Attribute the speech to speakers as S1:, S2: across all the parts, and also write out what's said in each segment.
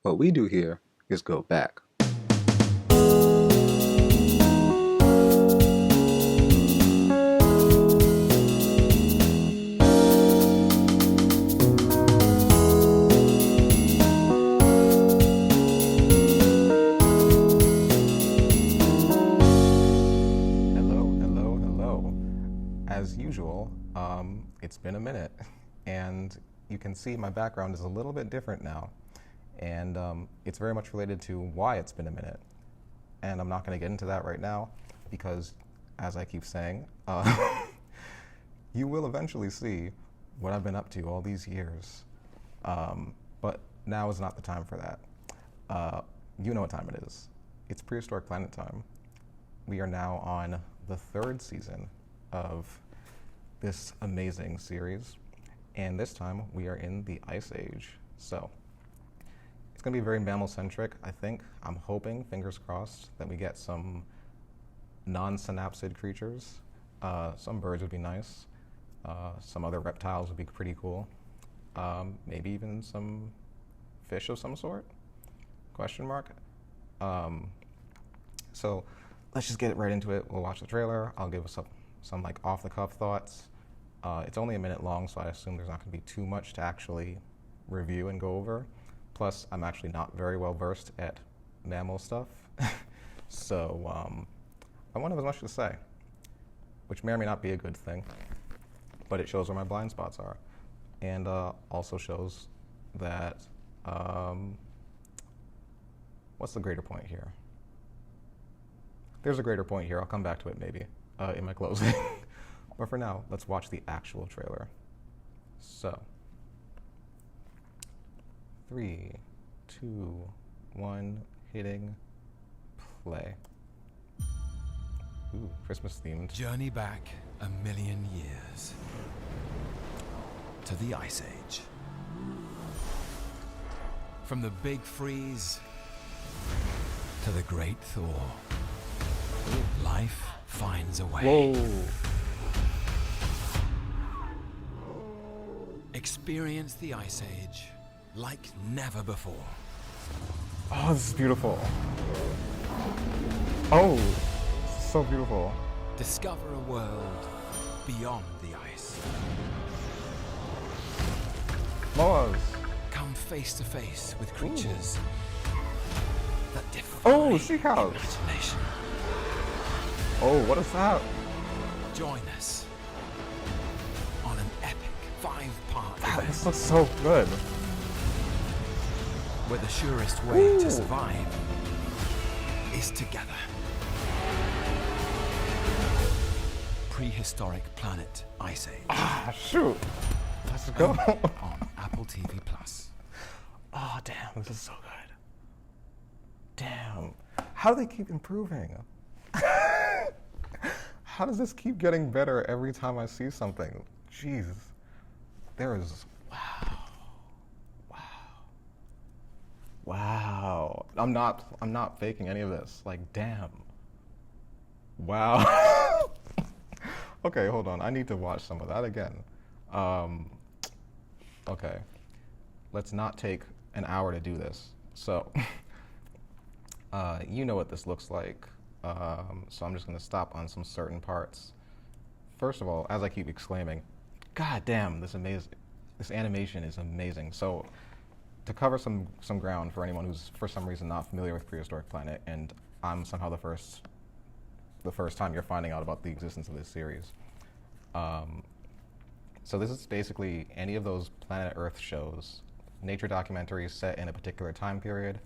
S1: What we do here is go back.
S2: Hello. As usual, it's been a minute, and you can see my background is a little bit different now, and it's very much related to why it's been a minute. And I'm not going to get into that right now, because, as I keep saying, you will eventually see what I've been up to all these years. But now is not the time for that. You know what time it is. It's Prehistoric Planet time. We are now on the third season of this amazing series, and this time we are in the Ice Age. So it's going to be very mammal-centric, I think. I'm hoping, fingers crossed, that we get some non-synapsid creatures. Some birds would be nice. Some other reptiles would be pretty cool. Maybe even some fish of some sort? Question mark. So let's just get right into it. We'll watch the trailer. I'll give us some like off-the-cuff thoughts. It's only a minute long, so I assume there's not going to be too much to actually review and go over. Plus, I'm actually not very well versed at mammal stuff, so I won't have as much to say, which may or may not be a good thing, but it shows where my blind spots are, and also shows that what's the greater point here? There's a greater point here. I'll come back to it maybe in my closing. But for now, let's watch the actual trailer. So, 3, 2, 1, hitting play. Ooh, Christmas themed.
S3: Journey back 1,000,000 years to the Ice Age. From the Big Freeze to the Great Thaw. Life finds a way.
S2: Whoa!
S3: Experience the Ice Age like never before.
S2: Oh, this is beautiful. Oh, so beautiful.
S3: Discover a world beyond the ice.
S2: Moas.
S3: Come face to face with creatures that defy
S2: Oh, sea cows.
S3: imagination.
S2: Oh, what is that?
S3: Join us on an epic 5-part
S2: Wow,
S3: event
S2: this looks so good.
S3: where the surest way
S2: Ooh.
S3: to survive is together. Prehistoric Planet Ice Age.
S2: Ah, shoot. Let's go.
S3: On Apple TV Plus.
S2: Oh, damn, this is so good. Damn. How do they keep improving? How does this keep getting better every time I see something? Jeez. There is, wow. I'm not faking any of this. Like, damn. Wow. Okay, hold on. I need to watch some of that again. Okay. Let's not take an hour to do this. So, you know what this looks like. So I'm just going to stop on some certain parts. First of all, as I keep exclaiming, God damn, this animation is amazing. So to cover some ground for anyone who's for some reason not familiar with Prehistoric Planet, and I'm somehow the first time you're finding out about the existence of this series. So this is basically any of those Planet Earth shows, nature documentaries set in a particular time period,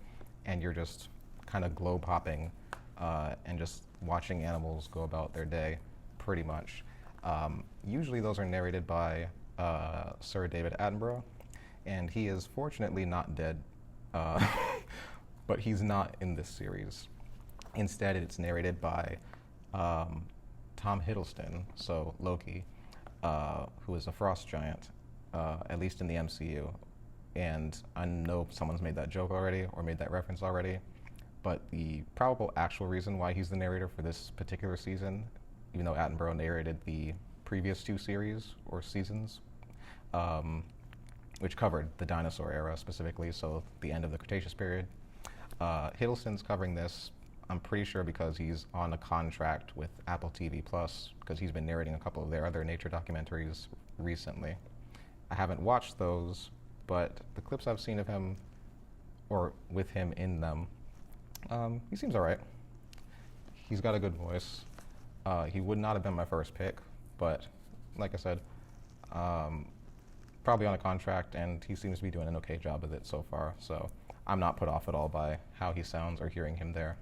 S2: and you're just kind of globe hopping and just watching animals go about their day, pretty much. Usually those are narrated by Sir David Attenborough, and he is fortunately not dead, but he's not in this series. Instead, it's narrated by Tom Hiddleston, so Loki, who is a frost giant, at least in the MCU. And I know someone's made that joke already, or made that reference already, but the probable actual reason why he's the narrator for this particular season, even though Attenborough narrated the previous 2 series or seasons, which covered the dinosaur era specifically, so the end of the Cretaceous period. Hiddleston's covering this, I'm pretty sure, because he's on a contract with Apple TV Plus, because he's been narrating a couple of their other nature documentaries recently. I haven't watched those, but the clips I've seen of him, or with him in them, he seems all right. He's got a good voice. He would not have been my first pick, but like I said, probably on a contract, and he seems to be doing an okay job with it so far, so I'm not put off at all by how he sounds or hearing him there.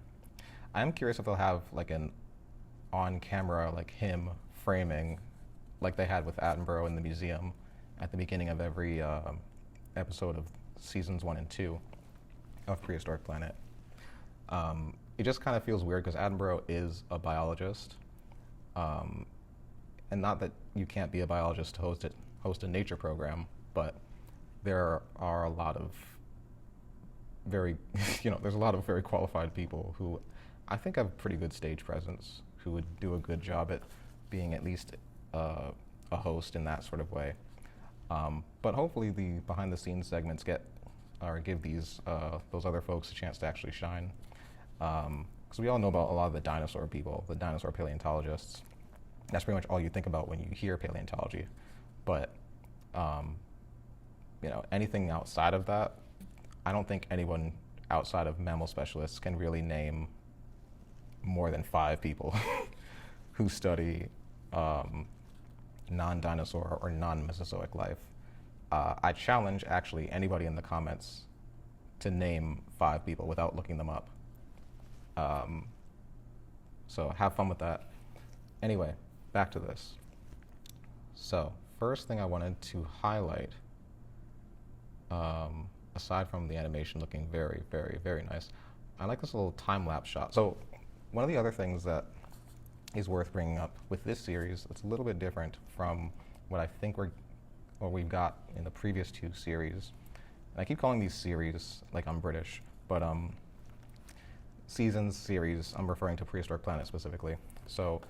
S2: I am curious if they'll have like an on-camera, like him framing, like they had with Attenborough in the museum at the beginning of every episode of seasons 1 and 2 of Prehistoric Planet. It just kind of feels weird because Attenborough is a biologist, and not that you can't be a biologist to host a nature program, but there are a lot of very, there's a lot of very qualified people who I think have pretty good stage presence, who would do a good job at being at least a host in that sort of way. But hopefully the behind-the-scenes segments give those other folks a chance to actually shine. Because we all know about a lot of the dinosaur people, the dinosaur paleontologists. That's pretty much all you think about when you hear paleontology. But anything outside of that, I don't think anyone outside of mammal specialists can really name more than 5 people who study non-dinosaur or non-Mesozoic life. I challenge actually anybody in the comments to name 5 people without looking them up. So have fun with that. Anyway, back to this. So first thing I wanted to highlight, aside from the animation looking very, very, very nice, I like this little time-lapse shot. So one of the other things that is worth bringing up with this series, it's a little bit different from what I think we've got in the previous 2 series. And I keep calling these series like I'm British, but seasons, series, I'm referring to Prehistoric Planet specifically. So,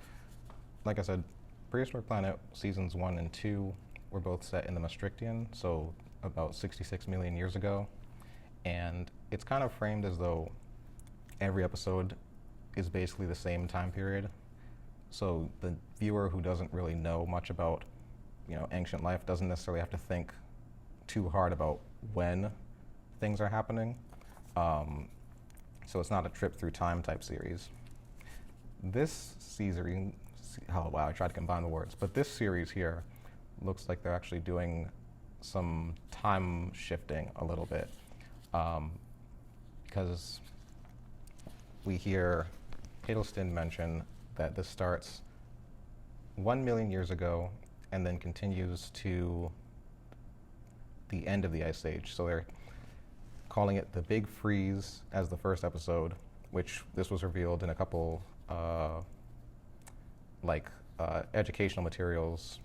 S2: like I said, Prehistoric Planet seasons 1 and 2 were both set in the Maastrichtian, so about 66 million years ago. And it's kind of framed as though every episode is basically the same time period. So the viewer who doesn't really know much about, ancient life doesn't necessarily have to think too hard about when things are happening. So it's not a trip through time type series. This season, oh wow, I tried to combine the words, but this series here looks like they're actually doing some time shifting a little bit, because we hear Hiddleston mention that this starts 1 million years ago and then continues to the end of the Ice Age. So they're calling it the Big Freeze as the first episode, which this was revealed in a couple educational materials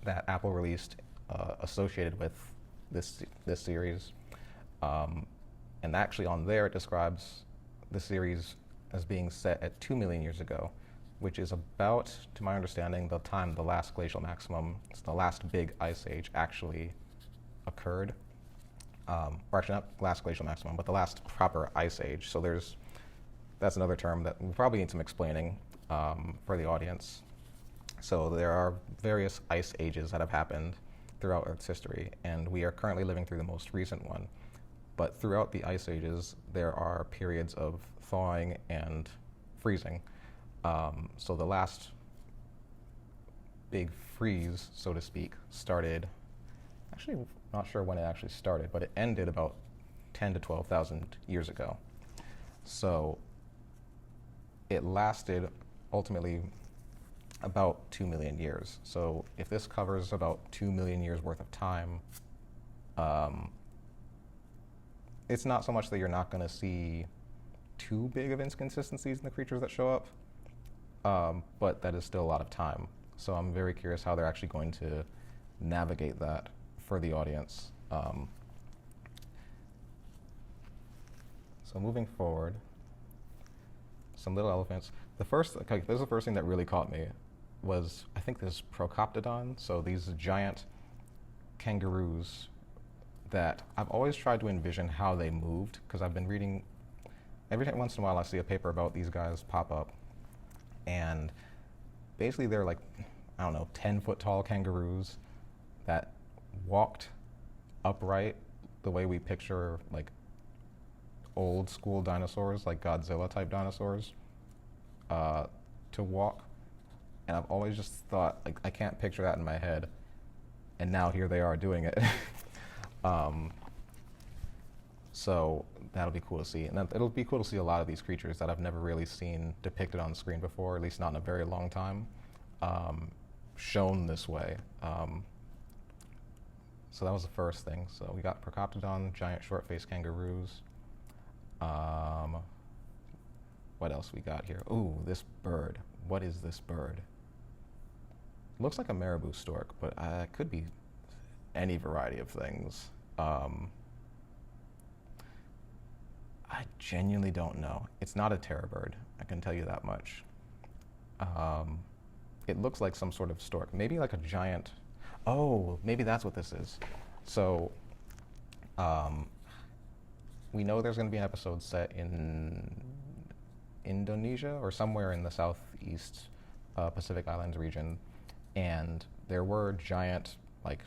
S2: that Apple released associated with this series. And actually on there it describes the series as being set at 2 million years ago, which is about, to my understanding, the time the last glacial maximum, it's the last big ice age actually occurred. Or actually not last glacial maximum, but the last proper ice age. So that's another term that we'll probably need some explaining for the audience. So there are various ice ages that have happened throughout Earth's history, and we are currently living through the most recent one. But throughout the ice ages, there are periods of thawing and freezing. So the last big freeze, so to speak, started, actually not sure when it actually started, but it ended about 10 to 12,000 years ago. So it lasted ultimately about 2 million years. So if this covers about 2 million years worth of time, it's not so much that you're not going to see too big of inconsistencies in the creatures that show up, but that is still a lot of time. So I'm very curious how they're actually going to navigate that for the audience. So moving forward, some little elephants. This is the first thing that really caught me was, I think this Procoptodon. So these giant kangaroos that I've always tried to envision how they moved, because I've been reading, every once in a while I see a paper about these guys pop up, and basically they're like, I don't know, 10-foot tall kangaroos that walked upright the way we picture like old school dinosaurs, like Godzilla type dinosaurs, to walk. And I've always just thought, like, I can't picture that in my head, and now here they are doing it. So that'll be cool to see. And it'll be cool to see a lot of these creatures that I've never really seen depicted on screen before, at least not in a very long time, shown this way. So that was the first thing. So we got Procoptodon, giant short-faced kangaroos. What else we got here? Ooh, this bird. What is this bird? Looks like a marabou stork, but it could be any variety of things. I genuinely don't know. It's not a terror bird, I can tell you that much. It looks like some sort of stork, maybe like a giant, oh, maybe that's what this is. So, we know there's gonna be an episode set in Indonesia or somewhere in the southeast Pacific Islands region, and there were giant, like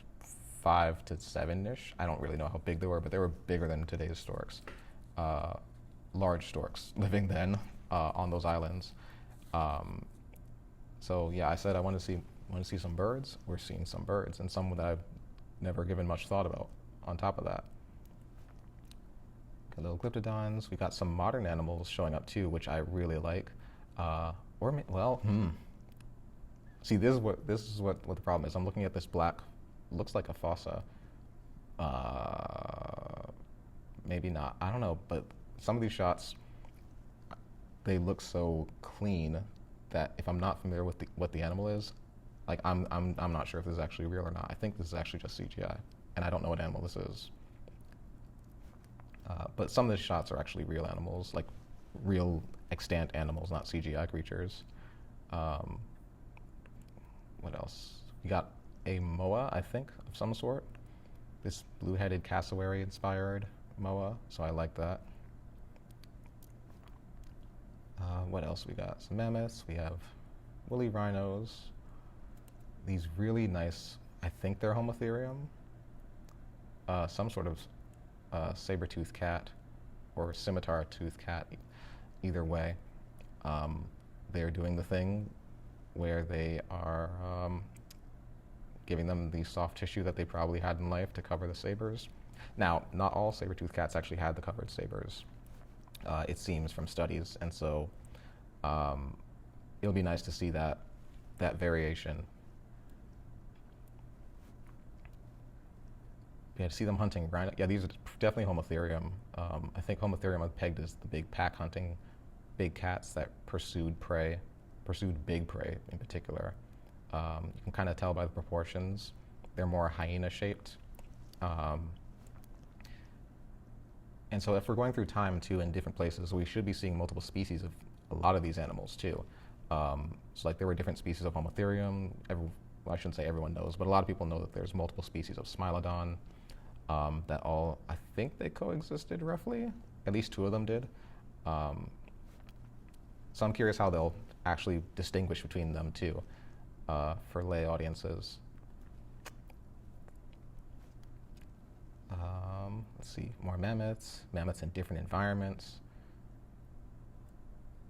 S2: 5 to 7-ish, I don't really know how big they were, but they were bigger than today's storks. Large storks living then on those islands. So yeah, I said I want to see some birds. We're seeing some birds, and some that I've never given much thought about. On top of that, got little glyptodons. We got some modern animals showing up too, which I really like. See, this is what the problem is. I'm looking at this black, looks like a foooossa. Maybe not. I don't know, but some of these shots, they look so clean that if I'm not familiar with what the animal is, like I'm not sure if this is actually real or not. I think this is actually just CGI, and I don't know what animal this is. But some of the shots are actually real animals, like real extant animals, not CGI creatures. What else? We got a moa, I think, of some sort. This blue-headed cassowary-inspired moa, so I like that. What else we got? Some mammoths. We have woolly rhinos. These really nice, I think they're Homotherium. Some sort of saber-tooth cat or scimitar-tooth cat. Either way, they're doing the thing where they are giving them the soft tissue that they probably had in life to cover the sabers. Now, not all saber-tooth cats actually had the covered sabers, it seems, from studies, and so it'll be nice to see that variation. Yeah, to see them hunting rhino. Yeah, these are definitely Homotherium. I think Homotherium was pegged as the big pack hunting, big cats that pursued big prey in particular. You can kind of tell by the proportions. They're more hyena-shaped. And so if we're going through time, too, in different places, we should be seeing multiple species of a lot of these animals, too. So like there were different species of Homotherium. Well, I shouldn't say everyone knows, but a lot of people know that there's multiple species of Smilodon that all, I think they coexisted roughly. At least 2 of them did. So I'm curious how they'll actually distinguish between them, too, for lay audiences. Let's see, more mammoths in different environments.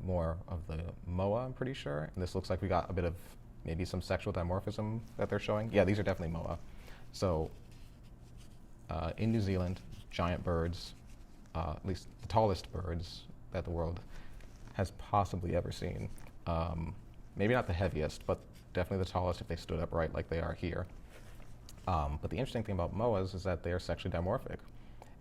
S2: More of the moa, I'm pretty sure. And this looks like we got a bit of maybe some sexual dimorphism that they're showing. Yeah, these are definitely moa. So in New Zealand, giant birds, at least the tallest birds that the world has possibly ever seen. Maybe not the heaviest, but definitely the tallest if they stood upright like they are here. But the interesting thing about moas is that they are sexually dimorphic,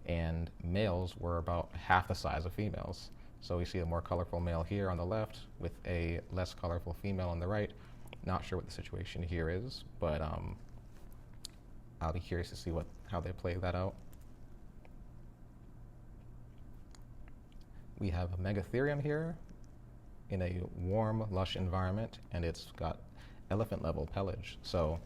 S2: and males were about half the size of females. So we see a more colorful male here on the left with a less colorful female on the right. Not sure what the situation here is, but I'll be curious to see how they play that out. We have a Megatherium here in a warm, lush environment, and it's got elephant-level pelage. So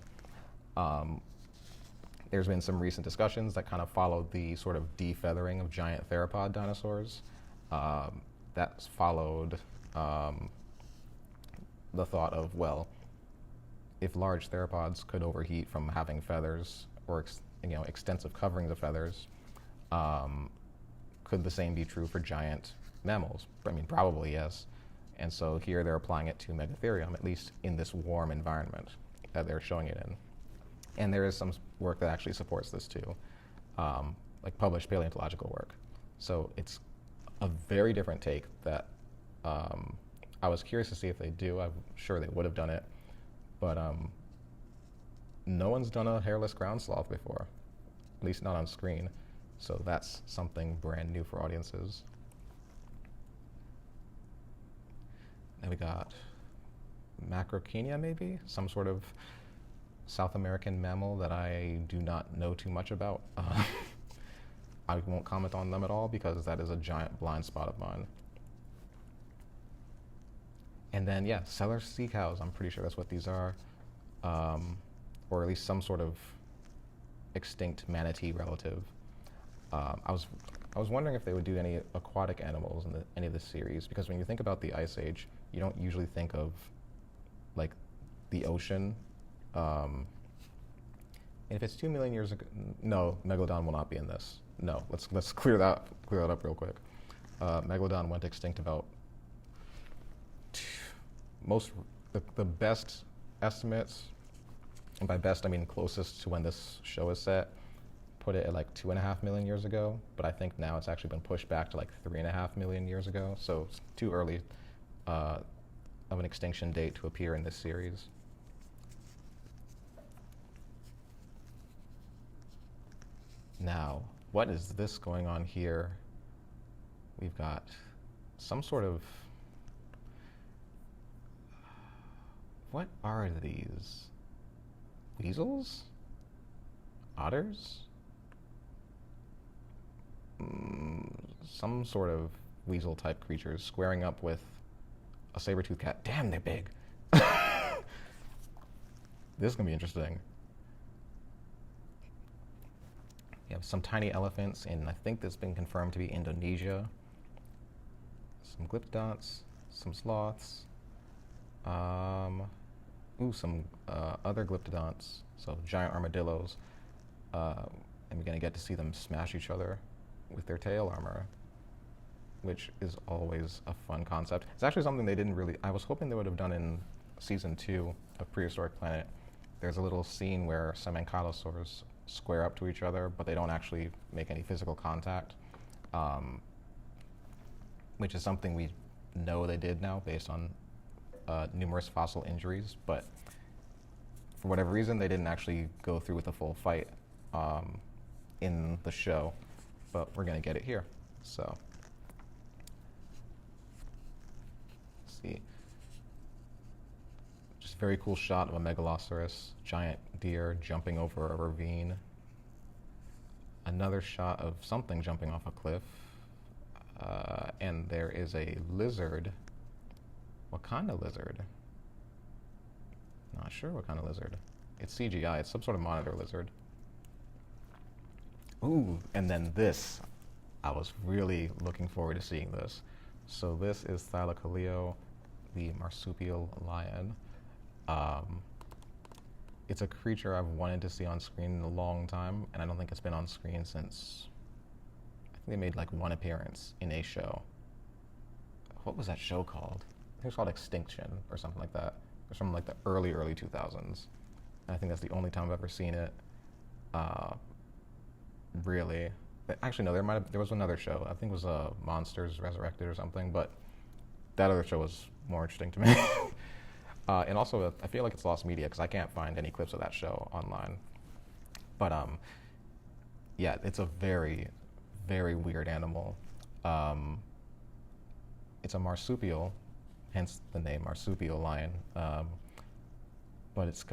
S2: There's been some recent discussions that kind of followed the sort of defeathering of giant theropod dinosaurs. That's followed the thought of, well, if large theropods could overheat from having feathers or extensive coverings of feathers, could the same be true for giant mammals? I mean, probably yes. And so here they're applying it to Megatherium, at least in this warm environment that they're showing it in. And there is some work that actually supports this too, like published paleontological work. So it's a very different take that I was curious to see if they do. I'm sure they would have done it, but no one's done a hairless ground sloth before, at least not on screen. So that's something brand new for audiences. Then we got Macrauchenia, maybe? Some sort of South American mammal that I do not know too much about. I won't comment on them at all because that is a giant blind spot of mine. And then, yeah, Steller sea cows. I'm pretty sure that's what these are. Or at least some sort of extinct manatee relative. I was wondering if they would do any aquatic animals in any of the series, because when you think about the Ice Age, you don't usually think of like the ocean. And if it's 2 million years ago, no, Megalodon will not be in this. No, let's clear that up real quick. Megalodon went extinct about the best estimates, and by best I mean closest to when this show is set, put it at like 2.5 million years ago, but I think now it's actually been pushed back to like 3.5 million years ago, so it's too early of an extinction date to appear in this series. Now, what is this going on here? We've got some sort of, what are these? Weasels? Otters? Some sort of weasel type creatures squaring up with a saber-tooth cat. Damn, they're big. This is gonna be interesting. You have some tiny elephants, and I think that's been confirmed to be Indonesia. Some glyptodonts, some sloths, some other glyptodonts, so giant armadillos, and we're gonna get to see them smash each other with their tail armor, which is always a fun concept. It's actually something they didn't really, I was hoping they would have done in season 2 of Prehistoric Planet. There's a little scene where some ankylosaurs square up to each other, but they don't actually make any physical contact, which is something we know they did now based on numerous fossil injuries, but for whatever reason they didn't actually go through with a full fight in the show, but we're gonna get it here. So let's see, just a very cool shot of a megalosaurus, giant deer jumping over a ravine. Another shot of something jumping off a cliff, and there is a lizard. What kind of lizard? Not sure what kind of lizard. It's CGI, it's some sort of monitor lizard. Ooh, and then this. I was really looking forward to seeing this. So this is Thylacoleo, the marsupial lion. It's a creature I've wanted to see on screen in a long time, and I don't think it's been on screen since, I think they made like one appearance in a show. What was that show called? I think it was called Extinction or something like that. It was from like the early 2000s. And I think that's the only time I've ever seen it. Really. Actually, no, there was another show. I think it was Monsters Resurrected or something, but that other show was more interesting to me. And also, I feel like it's lost media because I can't find any clips of that show online. But yeah, it's a very, very weird animal. It's a marsupial, hence the name marsupial lion. But it's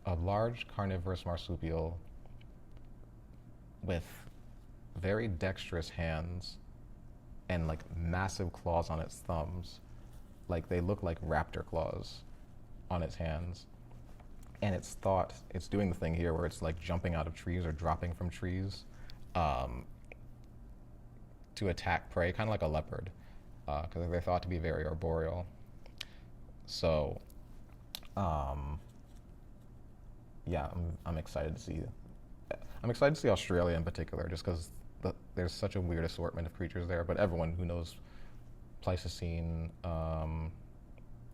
S2: a large carnivorous marsupial with very dexterous hands and like massive claws on its thumbs. Like they look like raptor claws on its hands. and it's doing the thing here where it's like jumping out of trees or dropping from trees to attack prey, kind of like a leopard, because they're thought to be very arboreal. So, yeah, I'm excited to see. I'm excited to see Australia in particular, just because there's such a weird assortment of creatures there. But everyone who knows Pleistocene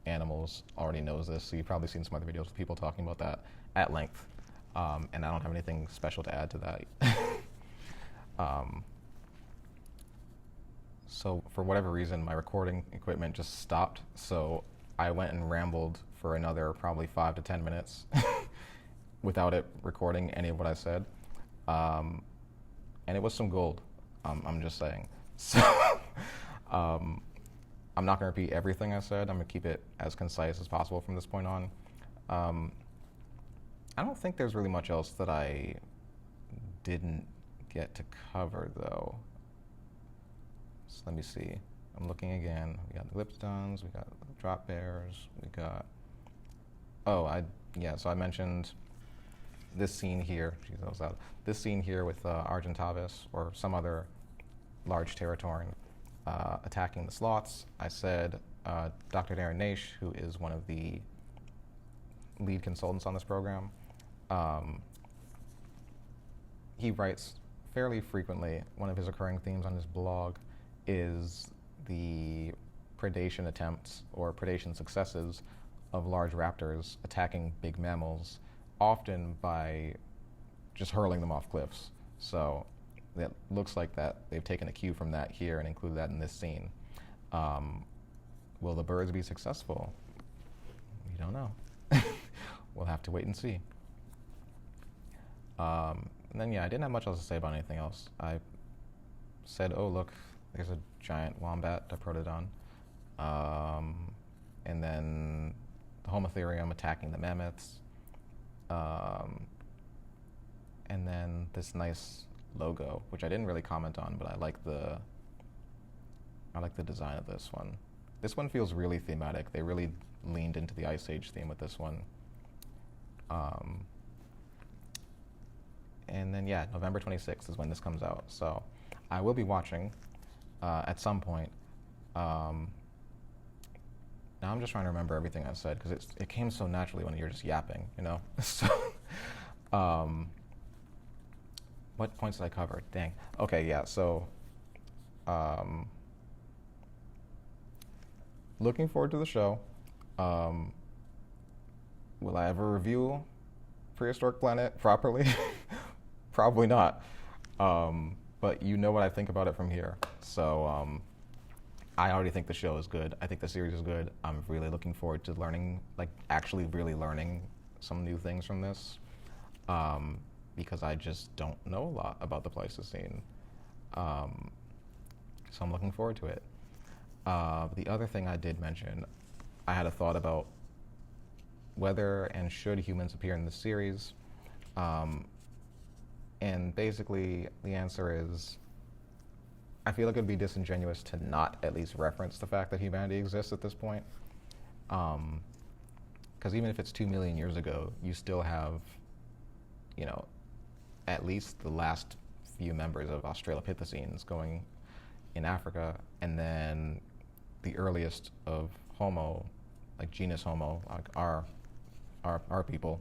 S2: animals already knows this, so you've probably seen some other videos of people talking about that at length. And I don't have anything special to add to that. So for whatever reason, my recording equipment just stopped. So I went and rambled for another probably 5 to 10 minutes without it recording any of what I said. And it was some gold, I'm just saying. So I'm not going to repeat everything I said. I'm going to keep it as concise as possible from this point on. I don't think there's really much else that I didn't get to cover, though. So let me see. I'm looking again. We got the Lipstons, we got the drop bears, we got... So I mentioned this scene here. Geez, that was loud. This scene here with Argentavis or some other large Teratorn attacking the sloths. I said Dr. Darren Naish, who is one of the lead consultants on this program, he writes fairly frequently. One of his recurring themes on his blog is the predation attempts or predation successes of large raptors attacking big mammals, often by just hurling them off cliffs. So it looks like that they've taken a cue from that here and included that in this scene. Will the birds be successful? We don't know. We'll have to wait and see. And then, I didn't have much else to say about anything else. I said, oh, look, there's a giant wombat, Diprotodon. And then the Homotherium attacking the mammoths. And then this nice logo, which I didn't really comment on, but I like the design of this one. This one feels really thematic. They really leaned into the Ice Age theme with this one. And then, November 26th is when this comes out. So I will be watching at some point. Now I'm just trying to remember everything I said, because it came so naturally when you're just yapping, you know? So, what points did I cover? Dang. Okay, so looking forward to the show. Will I ever review Prehistoric Planet properly? Probably not. But you know what I think about it from here. So I already think the show is good. I think the series is good. I'm really looking forward to learning, actually really learning some new things from this. Because I just don't know a lot about the Pleistocene. So I'm looking forward to it. The other thing I did mention, I had a thought about whether and should humans appear in this series. And basically, the answer is, I feel like it would be disingenuous to not at least reference the fact that humanity exists at this point. Because even if it's 2 million years ago, you still have, at least the last few members of Australopithecines going in Africa, and then the earliest of Homo, like genus Homo, like our people,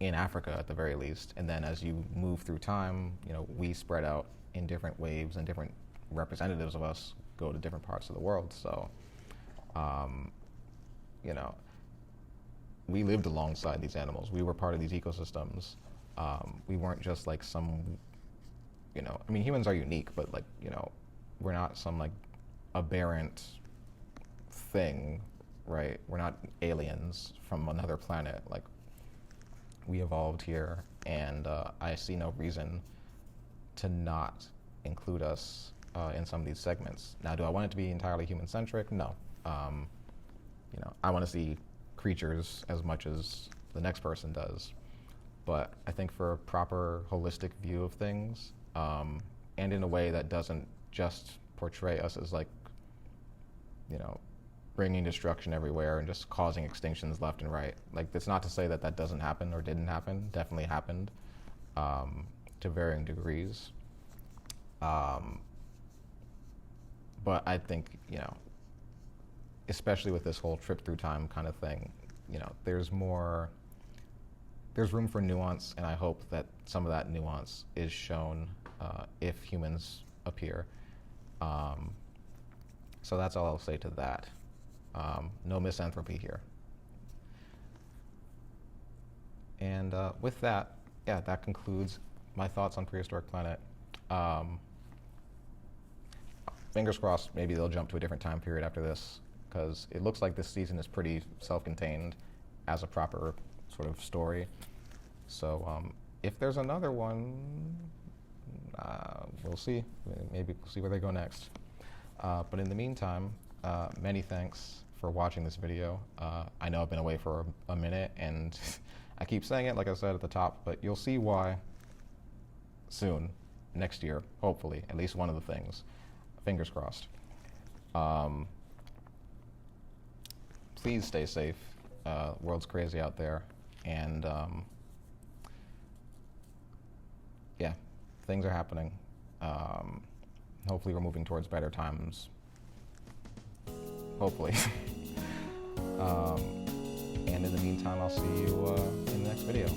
S2: in Africa at the very least. And then as you move through time, we spread out in different waves, and different representatives of us go to different parts of the world. So, we lived alongside these animals. We were part of these ecosystems. We weren't just like some, humans are unique, but we're not some aberrant thing, right? We're not aliens from another planet. We evolved here, and I see no reason to not include us in some of these segments. Now, do I want it to be entirely human-centric? No. I want to see creatures as much as the next person does. But I think for a proper, holistic view of things, and in a way that doesn't just portray us as bringing destruction everywhere and just causing extinctions left and right. Like, it's not to say that that doesn't happen or didn't happen. Definitely happened to varying degrees. But I think, you know, especially with this whole trip through time kind of thing, you know, there's room for nuance, and I hope that some of that nuance is shown if humans appear. So that's all I'll say to that. No misanthropy here. And with that, yeah, that concludes my thoughts on Prehistoric Planet. Fingers crossed, maybe they'll jump to a different time period after this, because it looks like this season is pretty self-contained as a proper sort of story. So if there's another one, we'll see. Maybe we'll see where they go next. But in the meantime, many thanks for watching this video. I know I've been away for a minute, and I keep saying it, like I said at the top, but you'll see why soon, next year, hopefully, at least one of the things. Fingers crossed. Please stay safe. The world's crazy out there. And yeah, things are happening. Hopefully we're moving towards better times. Hopefully. And in the meantime, I'll see you in the next video.